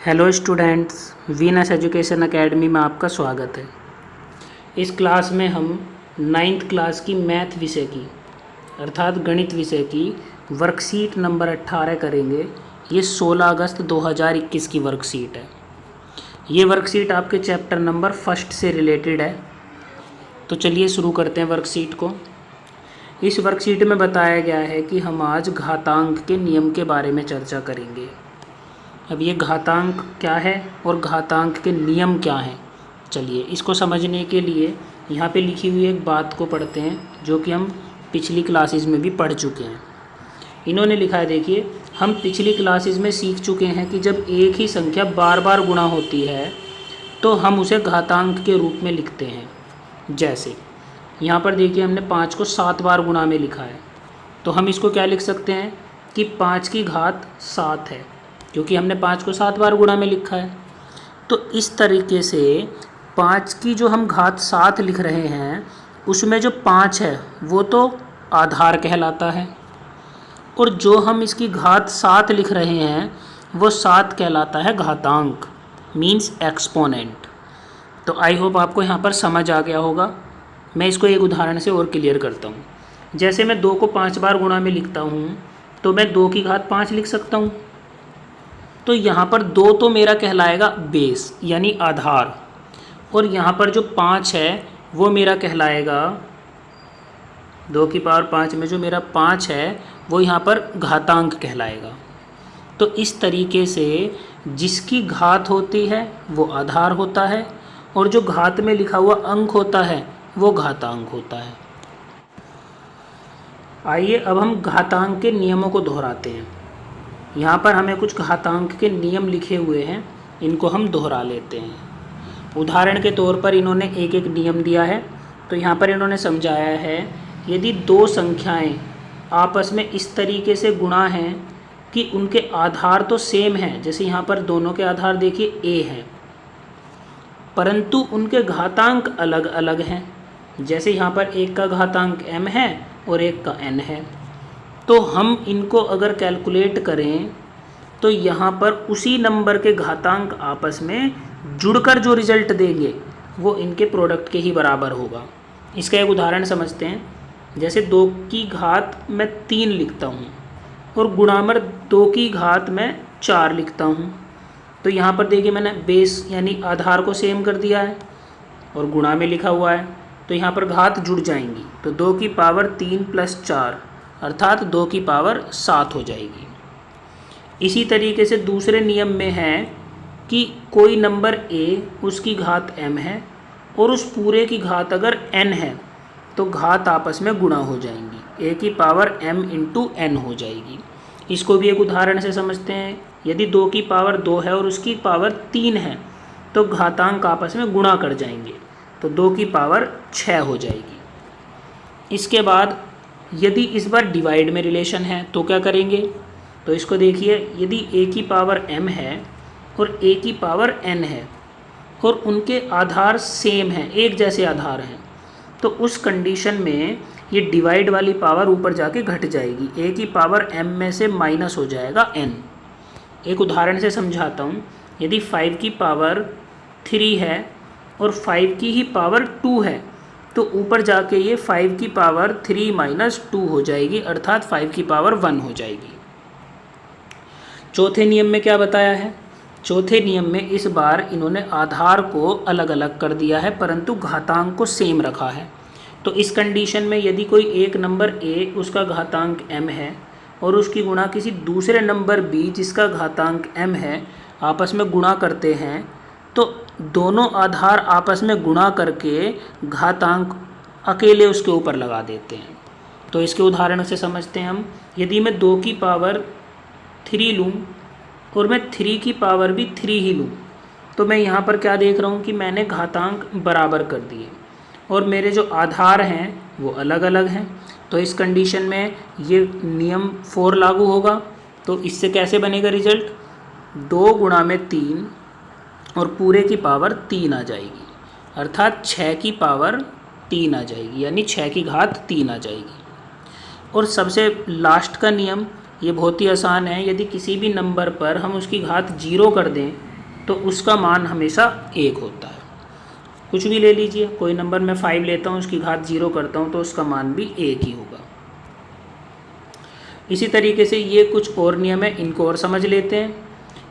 Hello students, Venus education academy में आपका स्वागत है। इस क्लास में हम 9th क्लास की मैथ विषय की अर्थात गणित विषय की वर्कशीट नंबर 18 करेंगे। ये 16 अगस्त 2021 की वर्कशीट है। ये वर्कशीट आपके चैप्टर नंबर 1 से रिलेटेड है। तो चलिए शुरू करते हैं वर्कशीट को। इस वर्कशीट में बताया गया है कि हम आज घातांक के नियम के बारे में चर्चा करेंगे। अब ये घातांक क्या है और घातांक के नियम क्या हैं, चलिए इसको समझने के लिए यहाँ पे लिखी हुई एक बात को पढ़ते हैं जो कि हम पिछली क्लासेस में भी पढ़ चुके हैं। इन्होंने लिखा है, देखिए, हम पिछली क्लासेस में सीख चुके हैं कि जब एक ही संख्या बार बार गुणा होती है तो हम उसे घातांक के रूप में लिखते हैं। जैसे यहाँ पर देखिए, हमने 5 को 7 बार गुणा में लिखा है, तो हम इसको क्या लिख सकते हैं कि 5 की घात 7 है, क्योंकि हमने 5 को 7 बार गुणा में लिखा है। तो इस तरीके से 5 की जो हम घात 7 लिख रहे हैं उसमें जो 5 है वो तो आधार कहलाता है, और जो हम इसकी घात 7 लिख रहे हैं वो 7 कहलाता है घातांक, मीन्स एक्सपोनेंट। तो आई होप आपको यहाँ पर समझ आ गया होगा। मैं इसको एक उदाहरण से और क्लियर करता हूँ। जैसे मैं 2 को 5 बार गुणा में लिखता हूँ तो मैं 2 की घात 5 लिख सकता हूँ। तो यहाँ पर 2 तो मेरा कहलाएगा बेस यानी आधार, और यहाँ पर जो 5 है वो मेरा कहलाएगा 2 की पावर 5 में जो मेरा 5 है वो यहाँ पर घातांक कहलाएगा। तो इस तरीके से जिसकी घात होती है वो आधार होता है और जो घात में लिखा हुआ अंक होता है वो घातांक होता है। आइए अब हम घातांक के नियमों को दोहराते हैं। यहाँ पर हमें कुछ घातांक के नियम लिखे हुए हैं, इनको हम दोहरा लेते हैं। उदाहरण के तौर पर इन्होंने एक एक नियम दिया है। तो यहाँ पर इन्होंने समझाया है, यदि दो संख्याएं आपस में इस तरीके से गुणा हैं कि उनके आधार तो सेम हैं, जैसे यहाँ पर दोनों के आधार देखिए a हैं, परंतु उनके घातांक अलग अलग हैं। जैसे यहाँ पर एक का घातांक m है और एक का n है, तो हम इनको अगर कैलकुलेट करें तो यहाँ पर उसी नंबर के घातांक आपस में जुड़कर जो रिजल्ट देंगे वो इनके प्रोडक्ट के ही बराबर होगा। इसका एक उदाहरण समझते हैं। जैसे 2 की घात मैं 3 लिखता हूँ और गुणामर 2 की घात मैं 4 लिखता हूँ। तो यहाँ पर देखिए मैंने बेस यानी आधार को सेम कर दिया है और गुणा में लिखा हुआ है, तो यहाँ पर घात जुड़ जाएंगी। तो 2 की पावर 3 + 4 अर्थात 2 की पावर 7 हो जाएगी। इसी तरीके से दूसरे नियम में है कि कोई नंबर a उसकी घात m है और उस पूरे की घात अगर n है तो घात आपस में गुणा हो जाएंगी, a की पावर m × n हो जाएगी। इसको भी एक उदाहरण से समझते हैं। यदि 2 की पावर 2 है और उसकी पावर 3 है तो घातांक आपस में गुणा कर जाएंगे, तो 2 की पावर 6 हो जाएगी। इसके बाद यदि इस बार डिवाइड में रिलेशन है तो क्या करेंगे, तो इसको देखिए, यदि a की पावर m है और a की पावर n है और उनके आधार सेम हैं, एक जैसे आधार हैं, तो उस कंडीशन में ये डिवाइड वाली पावर ऊपर जाके घट जाएगी, a की पावर m में से माइनस हो जाएगा n। एक उदाहरण से समझाता हूँ। यदि 5 की पावर 3 है और 5 की ही पावर 2 है तो ऊपर जाके ये 5 की पावर 3 - 2 हो जाएगी, अर्थात 5 की पावर 1 हो जाएगी। चौथे नियम में क्या बताया है? चौथे नियम में इस बार इन्होंने आधार को अलग अलग कर दिया है परंतु घातांक को सेम रखा है। तो इस कंडीशन में यदि कोई एक नंबर a उसका घातांक m है और उसकी गुणा किसी दूसरे नंबर b जिसका घातांक m है आपस में गुणा करते हैं, तो दोनों आधार आपस में गुणा करके घातांक अकेले उसके ऊपर लगा देते हैं। तो इसके उदाहरण से समझते हैं हम। यदि मैं 2 की पावर 3 लूँ और मैं 3 की पावर भी 3 ही लूँ, तो मैं यहाँ पर क्या देख रहा हूँ कि मैंने घातांक बराबर कर दिए और मेरे जो आधार हैं वो अलग अलग हैं। तो इस कंडीशन में ये नियम 4 लागू होगा। तो इससे कैसे बनेगा रिजल्ट? 2 गुणा में 3 और पूरे की पावर 3 आ जाएगी, अर्थात 6 की पावर 3 आ जाएगी, यानी 6 की घात 3 आ जाएगी। और सबसे लास्ट का नियम ये बहुत ही आसान है। यदि किसी भी नंबर पर हम उसकी घात 0 कर दें तो उसका मान हमेशा 1 होता है। कुछ भी ले लीजिए, कोई नंबर मैं 5 लेता हूँ, उसकी घात 0 करता हूँ तो उसका मान भी 1 ही होगा। इसी तरीके से ये कुछ और नियम है, इनको और समझ लेते हैं।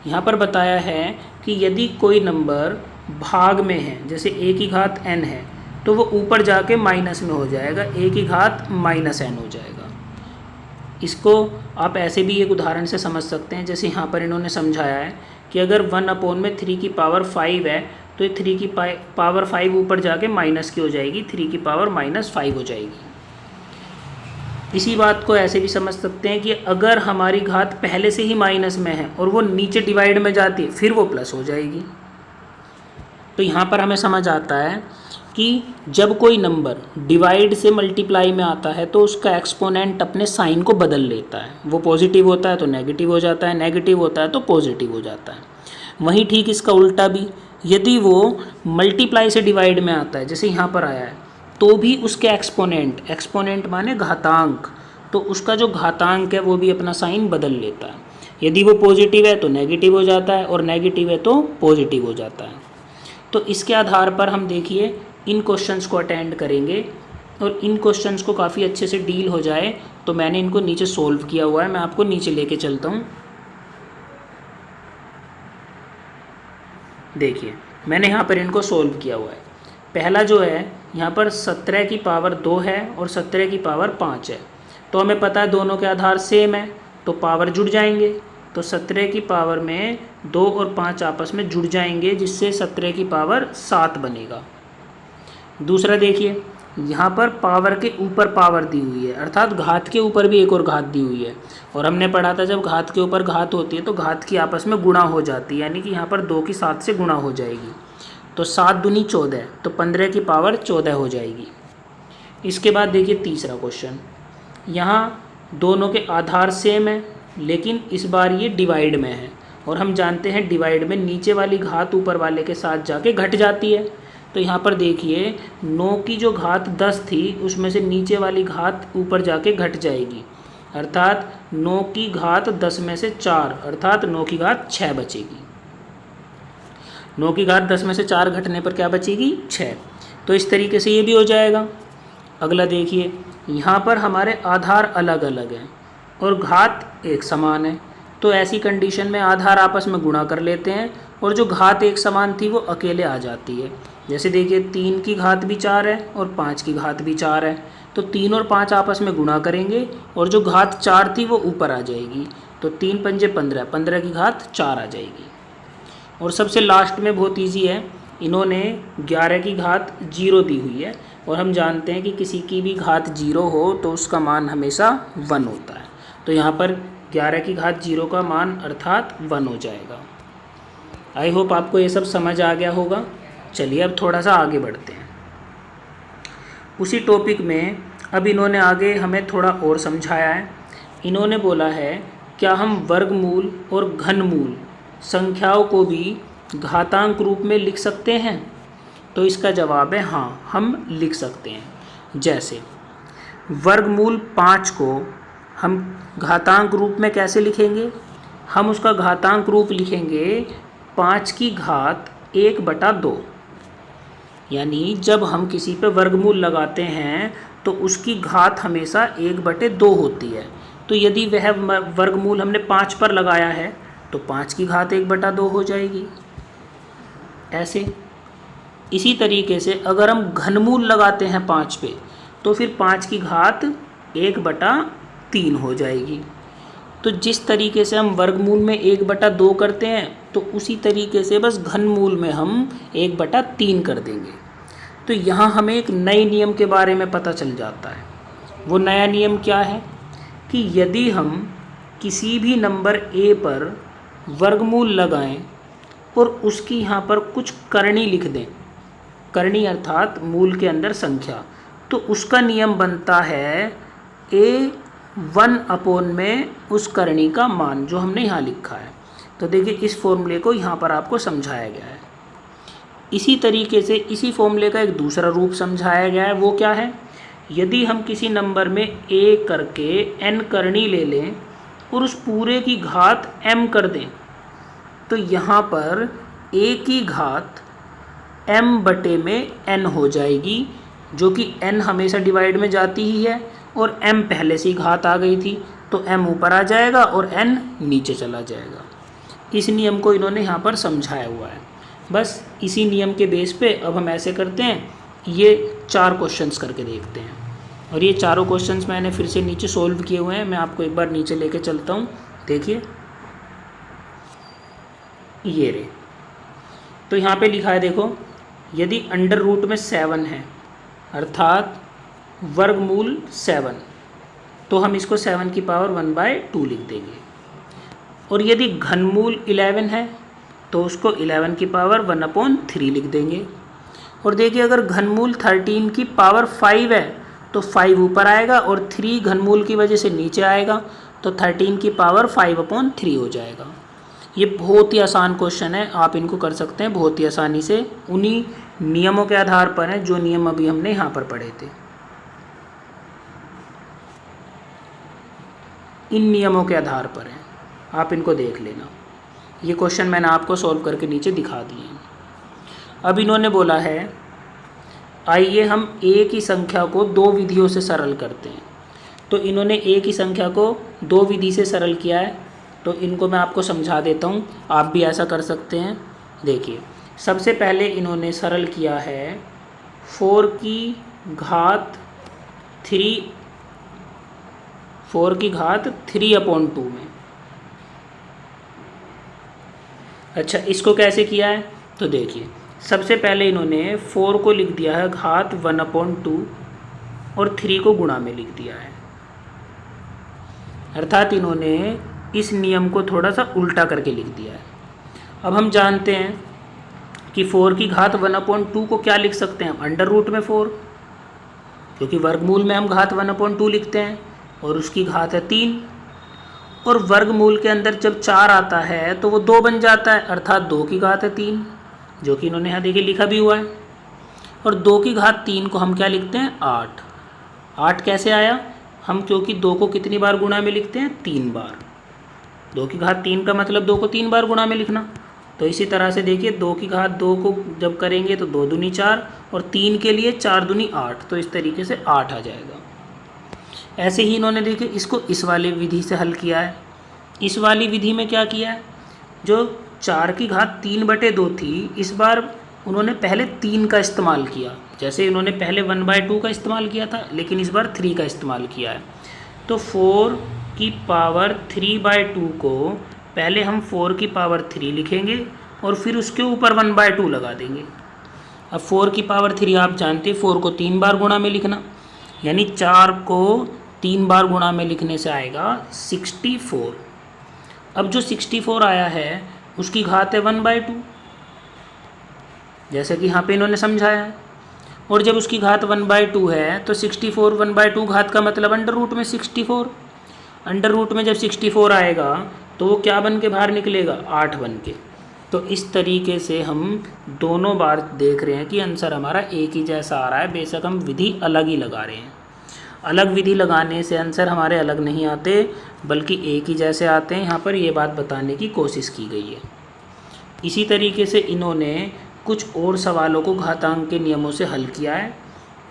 यहाँ पर बताया है कि यदि कोई नंबर भाग में है, जैसे a की घात n है, तो वो ऊपर जाके माइनस में हो जाएगा, a की घात -n हो जाएगा। इसको आप ऐसे भी एक उदाहरण से समझ सकते हैं, जैसे यहाँ पर इन्होंने समझाया है कि अगर 1/3 की पावर 5 है तो ये 3 की पावर 5 ऊपर जाके माइनस की हो जाएगी, 3 की पावर -5 हो जाएगी। इसी बात को ऐसे भी समझ सकते हैं कि अगर हमारी घात पहले से ही माइनस में है और वो नीचे डिवाइड में जाती है, फिर वो प्लस हो जाएगी। तो यहाँ पर हमें समझ आता है कि जब कोई नंबर डिवाइड से मल्टीप्लाई में आता है तो उसका एक्सपोनेंट अपने साइन को बदल लेता है। वो पॉजिटिव होता है तो नेगेटिव हो जाता है, नेगेटिव होता है तो पॉजिटिव हो जाता है। वहीं ठीक इसका उल्टा भी, यदि वो मल्टीप्लाई से डिवाइड में आता है, जैसे यहाँ पर आया है, तो भी उसके एक्सपोनेंट माने घातांक, तो उसका जो घातांक है वो भी अपना साइन बदल लेता है। यदि वो पॉजिटिव है तो नेगेटिव हो जाता है और नेगेटिव है तो पॉजिटिव हो जाता है। तो इसके आधार पर हम देखिए इन क्वेश्चंस को अटेंड करेंगे और इन क्वेश्चंस को काफ़ी अच्छे से डील हो जाए तो मैंने इनको नीचे सोल्व किया हुआ है, मैं आपको नीचे लेके चलता हूँ। देखिए मैंने यहाँ पर इनको सोल्व किया हुआ है। पहला जो है यहाँ पर 17 की पावर 2 है और 17 की पावर 5 है, तो हमें पता है दोनों के आधार सेम है तो पावर जुड़ जाएंगे। तो 17 की पावर में 2 और 5 आपस में जुड़ जाएंगे, जिससे 17 की पावर 7 बनेगा। दूसरा देखिए, यहाँ पर पावर के ऊपर पावर दी हुई है, अर्थात घात के ऊपर भी एक और घात दी हुई है, और हमने पढ़ा था जब घात के ऊपर घात होती है तो घात की आपस में गुणा हो जाती है, यानी कि यहाँ पर 2 की 7 से गुणा हो जाएगी। तो 7 दूनी 14, तो 15 की पावर 14 हो जाएगी। इसके बाद देखिए तीसरा क्वेश्चन, यहाँ दोनों के आधार सेम है लेकिन इस बार ये डिवाइड में है, और हम जानते हैं डिवाइड में नीचे वाली घात ऊपर वाले के साथ जाके घट जाती है। तो यहाँ पर देखिए 9 की जो घात 10 थी उसमें से नीचे वाली घात ऊपर जाके घट जाएगी, अर्थात 9 की घात 10 में से 4, अर्थात 9 की घात 6 बचेगी। 9 की घात 10 में से 4 घटने पर क्या बचेगी? 6। तो इस तरीके से ये भी हो जाएगा। अगला देखिए, यहाँ पर हमारे आधार अलग अलग हैं और घात एक समान है, तो ऐसी कंडीशन में आधार आपस में गुणा कर लेते हैं और जो घात एक समान थी वो अकेले आ जाती है। जैसे देखिए 3 की घात भी 4 है और 5 की घात भी 4 है, तो 3 और 5 आपस में गुणा करेंगे और जो घात 4 थी वो ऊपर आ जाएगी, तो 3 पंजे 15, 15 की घात 4 आ जाएगी। और सबसे लास्ट में बहुत इजी है, इन्होंने 11 की घात 0 दी हुई है और हम जानते हैं कि किसी की भी घात 0 हो तो उसका मान हमेशा 1 होता है। तो यहाँ पर 11 की घात 0 का मान अर्थात 1 हो जाएगा। आई होप आपको ये सब समझ आ गया होगा। चलिए अब थोड़ा सा आगे बढ़ते हैं। उसी टॉपिक में अब इन्होंने आगे हमें थोड़ा और समझाया है। इन्होंने बोला है क्या हम वर्गमूल और घनमूल संख्याओं को भी घातांक रूप में लिख सकते हैं? तो इसका जवाब है हाँ, हम लिख सकते हैं। जैसे वर्गमूल 5 को हम घातांक रूप में कैसे लिखेंगे? हम उसका घातांक रूप लिखेंगे 5 की घात 1/2, यानी जब हम किसी पे वर्गमूल लगाते हैं तो उसकी घात हमेशा 1/2 होती है। तो यदि वह वर्गमूल हमने 5 पर लगाया है तो 5 की घात 1/2 हो जाएगी। ऐसे इसी तरीके से अगर हम घनमूल लगाते हैं 5 पे तो फिर 5 की घात 1/3 हो जाएगी। तो जिस तरीके से हम वर्गमूल में 1/2 करते हैं तो उसी तरीके से बस घनमूल में हम 1/3 कर देंगे। तो यहाँ हमें एक नए नियम के बारे में पता चल जाता है। वो नया नियम क्या है कि यदि हम किसी भी नंबर a पर वर्गमूल लगाएं और उसकी यहाँ पर कुछ करनी लिख दें, करनी अर्थात मूल के अंदर संख्या, तो उसका नियम बनता है a1 में उस करनी का मान जो हमने यहाँ लिखा है। तो देखिए इस फॉर्मूले को यहाँ पर आपको समझाया गया है। इसी तरीके से इसी फॉर्मूले का एक दूसरा रूप समझाया गया है। वो क्या है? यदि हम किसी नंबर में a करके n करनी ले लें और उस पूरे की घात m कर दें तो यहाँ पर a की घात m बटे में n हो जाएगी, जो कि n हमेशा डिवाइड में जाती ही है और m पहले से ही घात आ गई थी, तो m ऊपर आ जाएगा और n नीचे चला जाएगा। इस नियम को इन्होंने यहाँ पर समझाया हुआ है। बस इसी नियम के बेस पे अब हम ऐसे करते हैं, ये 4 क्वेश्चंस करके देखते हैं। और ये चारों क्वेश्चंस मैंने फिर से नीचे सोल्व किए हुए हैं, मैं आपको एक बार नीचे लेके चलता हूँ। देखिए ये रे, तो यहाँ पे लिखा है देखो, यदि अंडर रूट में 7 है अर्थात वर्गमूल 7, तो हम इसको 7 की पावर 1/2 लिख देंगे। और यदि घनमूल 11 है तो उसको 11 की पावर 1/3 लिख देंगे। और देखिए अगर घनमूल 13 की पावर 5 है तो 5 ऊपर आएगा और 3 घनमूल की वजह से नीचे आएगा, तो 13 की पावर 5/3 हो जाएगा। ये बहुत ही आसान क्वेश्चन है, आप इनको कर सकते हैं बहुत ही आसानी से, उन्हीं नियमों के आधार पर है जो नियम अभी हमने यहाँ पर पढ़े थे। इन नियमों के आधार पर है, आप इनको देख लेना। ये क्वेश्चन मैंने आपको सॉल्व करके नीचे दिखा दिए हैं। अब इन्होंने बोला है आइए हम a की संख्या को 2 विधियों से सरल करते हैं। तो इन्होंने a की संख्या को 2 विधि से सरल किया है, तो इनको मैं आपको समझा देता हूँ, आप भी ऐसा कर सकते हैं। देखिए सबसे पहले इन्होंने सरल किया है 4 की घात 3/2 में। अच्छा इसको कैसे किया है, तो देखिए सबसे पहले इन्होंने 4 को लिख दिया है घात 1/2 और 3 को गुणा में लिख दिया है, अर्थात इन्होंने इस नियम को थोड़ा सा उल्टा करके लिख दिया है। अब हम जानते हैं कि 4 की घात 1/2 को क्या लिख सकते हैं हम, अंडर रूट में 4, क्योंकि वर्गमूल में हम घात 1/2 लिखते हैं और उसकी घात है 3। और वर्गमूल के अंदर जब 4 आता है तो वो 2 बन जाता है, अर्थात 2 की घात है 3, जो कि इन्होंने यहाँ देखिए लिखा भी हुआ है। और 2 की घात 3 को हम क्या लिखते हैं 8। 8 कैसे आया, हम क्योंकि 2 को कितनी बार गुणा में लिखते हैं 3 बार, 2 की घात 3 का मतलब 2 को 3 बार गुणा में लिखना। तो इसी तरह से देखिए 2 की घात 2 को जब करेंगे तो 2 दूनी 4 और 3 के लिए 4 दूनी 8, तो इस तरीके से 8 आ जाएगा। ऐसे ही इन्होंने देखिए इसको इस वाली विधि से हल किया है। इस वाली विधि में क्या किया है, जो 4 की घात 3/2 थी, इस बार उन्होंने पहले 3 का इस्तेमाल किया। जैसे इन्होंने पहले 1/2 का इस्तेमाल किया था, लेकिन इस बार 3 का इस्तेमाल किया है। तो 4 की पावर 3/2 को पहले हम 4 की पावर 3 लिखेंगे और फिर उसके ऊपर 1/2 लगा देंगे। अब 4 की पावर 3 आप जानते हैं 4 को 3 बार गुणा में लिखना, यानी 4 को 3 बार गुणा में लिखने से आएगा 64। अब जो 64 आया है उसकी घात है 1/2, जैसे कि यहाँ पे इन्होंने समझाया है। और जब उसकी घात 1/2 है तो 64 1/2 घात का मतलब अंडर रूट में 64। अंडर रूट में जब 64 आएगा तो वो क्या बन के बाहर निकलेगा 8 बन के। तो इस तरीके से हम दोनों बार देख रहे हैं कि आंसर हमारा एक ही जैसा आ रहा है, बेशक हम विधि अलग ही लगा रहे हैं। अलग विधि लगाने से आंसर हमारे अलग नहीं आते बल्कि एक ही जैसे आते हैं, यहाँ पर ये बात बताने की कोशिश की गई है। इसी तरीके से इन्होंने कुछ और सवालों को घातांक के नियमों से हल किया है।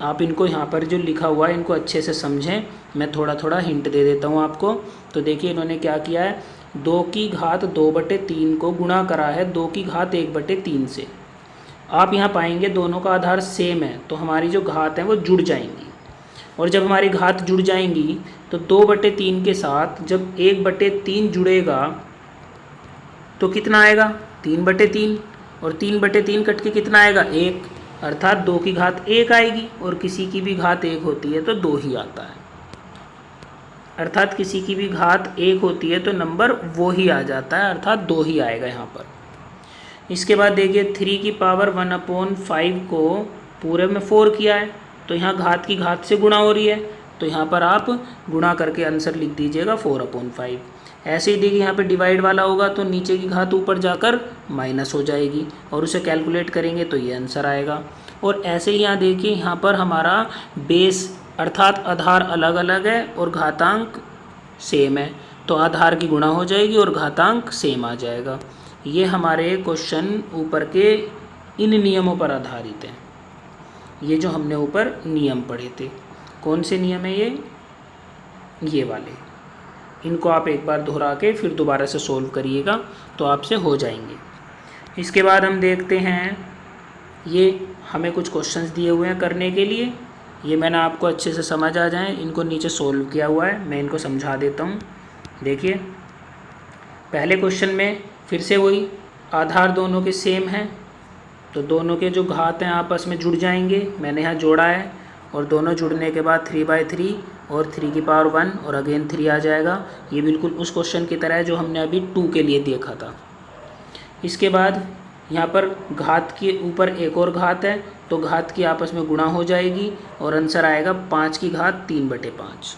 आप इनको यहाँ पर जो लिखा हुआ है इनको अच्छे से समझें, मैं थोड़ा थोड़ा हिंट दे देता हूँ आपको। तो देखिए इन्होंने क्या किया है, 2 की घात 2/3 को गुणा करा है 2 की घात 1/3 से। आप यहाँ पाएंगे दोनों का आधार सेम है, तो हमारी जो घात है वो जुड़ जाएंगी। और जब हमारी घात जुड़ जाएंगी तो 2/3 के साथ जब 1/3 जुड़ेगा तो कितना आएगा 3/3, और 3/3 कट के कितना आएगा 1, अर्थात 2 की घात 1 आएगी। और किसी की भी घात 1 होती है तो 2 ही आता है, अर्थात किसी की भी घात 1 होती है तो नंबर वो ही आ जाता है, अर्थात 2 ही आएगा यहाँ पर। इसके बाद देखिए 3 की पावर 1/5 को पूरे में 4 किया है, तो यहाँ घात की घात से गुणा हो रही है, तो यहाँ पर आप गुणा करके आंसर लिख दीजिएगा 4/5। ऐसे ही देखिए यहाँ पे डिवाइड वाला होगा तो नीचे की घात ऊपर जाकर माइनस हो जाएगी और उसे कैलकुलेट करेंगे तो ये आंसर आएगा। और ऐसे ही यहाँ देखिए यहाँ पर हमारा बेस अर्थात आधार अलग अलग है और घातांक सेम है, तो आधार की गुणा हो जाएगी और घातांक सेम आ जाएगा। ये हमारे क्वेश्चन ऊपर के इन नियमों पर आधारित हैं। ये जो हमने ऊपर नियम पढ़े थे, कौन से नियम है ये वाले, इनको आप एक बार दोहरा के फिर दोबारा से सोल्व करिएगा तो आपसे हो जाएंगे। इसके बाद हम देखते हैं, ये हमें कुछ क्वेश्चंस दिए हुए हैं करने के लिए। ये मैंने आपको अच्छे से समझ आ जाए इनको नीचे सोल्व किया हुआ है, मैं इनको समझा देता हूँ। देखिए पहले क्वेश्चन में फिर से वही आधार दोनों के सेम हैं, तो दोनों के जो घात हैं आपस में जुड़ जाएंगे। मैंने यहाँ जोड़ा है और दोनों जुड़ने के बाद 3/3 और 3 की पावर 1 और अगेन 3 आ जाएगा। ये बिल्कुल उस क्वेश्चन की तरह है जो हमने अभी 2 के लिए देखा था। इसके बाद यहाँ पर घात के ऊपर एक और घात है, तो घात की आपस में गुणा हो जाएगी और आंसर आएगा 5 की घात 3/5।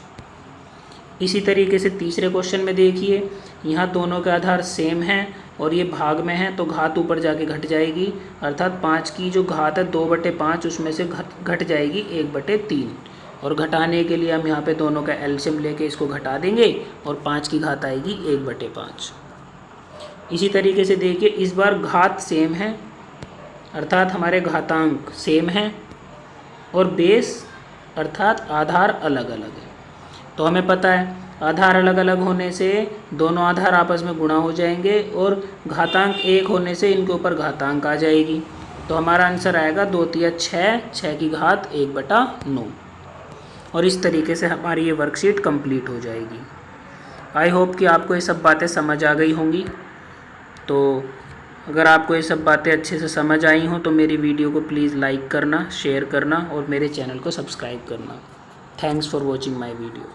इसी तरीके से तीसरे क्वेश्चन में देखिए, यहाँ दोनों के आधार सेम हैं और ये भाग में है, तो घात ऊपर जाके घट जाएगी, अर्थात 5 की जो घात है 2/5 उसमें से घट जाएगी 1/3। और घटाने के लिए हम यहाँ पे दोनों का एलसीएम लेके इसको घटा देंगे और 5 की घात आएगी 1/5। इसी तरीके से देखिए इस बार घात सेम है, अर्थात हमारे घातांक सेम हैं और बेस अर्थात आधार अलग अलग है। तो हमें पता है आधार अलग अलग होने से दोनों आधार आपस में गुणा हो जाएंगे और घातांक एक होने से इनके ऊपर घातांक आ जाएगी। तो हमारा आंसर आएगा 2 तिया 6, 6 की घात 1/9। और इस तरीके से हमारी ये वर्कशीट कंप्लीट हो जाएगी। आई होप कि आपको ये सब बातें समझ आ गई होंगी। तो अगर आपको ये सब बातें अच्छे से समझ आई हों तो मेरी वीडियो को प्लीज़ लाइक करना, शेयर करना और मेरे चैनल को सब्सक्राइब करना। Thanks for watching my video.